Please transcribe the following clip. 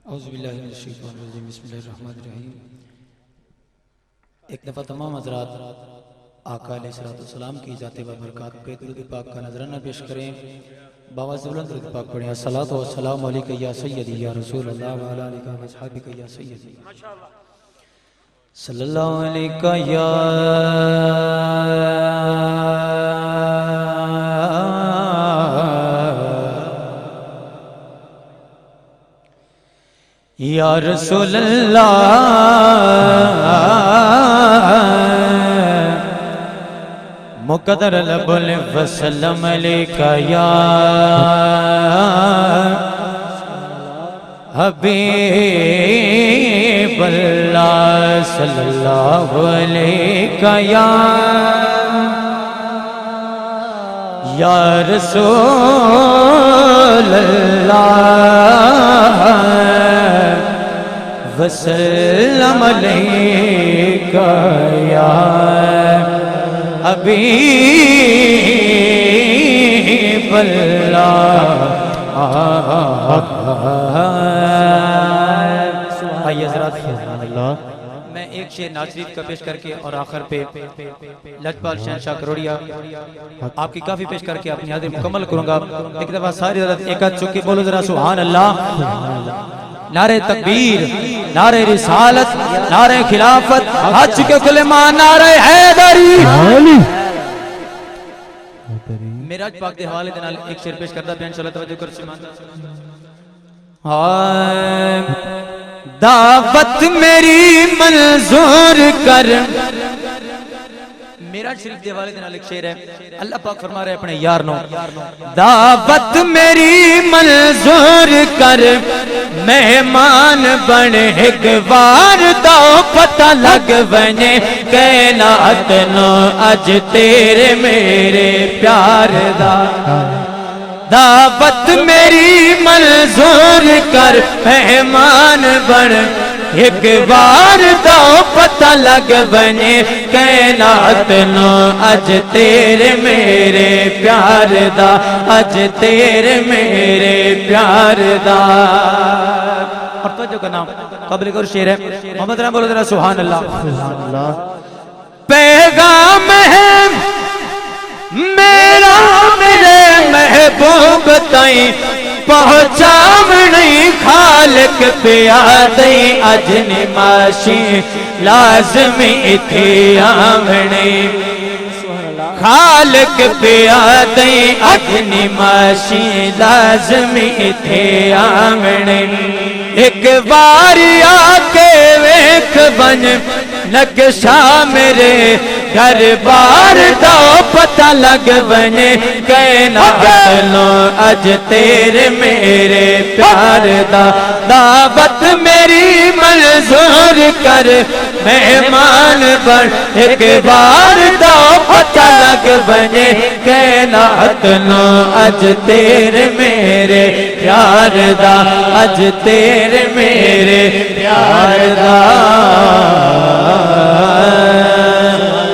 اعوذ باللہ من الشیطان الرجیم بسم اللہ الرحمن الرحیم۔ ایک دفعہ تمام حضرات آقا علیہ السلام کی ذات بابرکات پہ درود پاک کا نذرانہ پیش کریں۔ باواز بلند درود پاک پڑھیں۔ الصلاۃ والسلام علیک یا سیدی یا رسول اللہ وعلی آلک و اصحابک یا سیدی صلی اللہ علیہ یا رسول اللہ مقدر لب وسلم علیکہ یا حبیب اللہ صلی اللہ علیکہ یا رسول اللہ وسلم علیکہ یا حبیب اللہ۔ آئیے حضرات میں ایک شعر نعت شریف کا پیش کر کے اور آخر پہ لجپال شہنشاہ کروڑیا آپ کی کافی پیش کر کے اپنی حاضری مکمل کروں گا۔ ایک دفعہ ساری حضرت ایک ہاتھ چکے بولو ذرا سبحان اللہ۔ نعرہ تکبیر، نعرہ رسالت، نعرہ خلافت، ہاتھ چکے کلمہ، نعرہ حیدری۔ میراج پاک دے حوالے دے نال ایک شعر پیش کردہ پہ انشاءاللہ توجہ کر سمان۔ دعوت میری منظور کر، میراج شریف دے حوالے دے نال ایک شعر ہے، اللہ پاک فرما رہے اپنے یار نو، دعوت میری منظور کر، مہمان بن ایک بار تو پتہ لگ بنے کائنات نو اج تیرے میرے پیار دا۔ دعوت میری منظور کر، مہمان بن ایک بار تو پتہ لگ بنے کائنات نو اج تیرے میرے پیار دا، اج تیرے میرے پیار دا۔ اور توجہ کا نام قبل ایک اور شعر ہے، محمد رحم بولو ذرا سبحان اللہ۔ پیغام ہے میرا میرے محبوب تائیں پہنچاونے خالق پیادے اج نماشی لازمی تھی آمنے، خالق پیادے اج نماشی لازمی تھی آمنے۔ ایک بار آکے ویکھ بن نقشہ میرے گھر بار دا پتہ لگ بنے کائنات نو اج تیرے میرے پیار دا۔ دعوت میری منظور کر، مہمان بن ایک بار دا پتہ لگ بنے کائنات نو اج تیرے میرے پیار دا، اج تیرے میرے پیار دا۔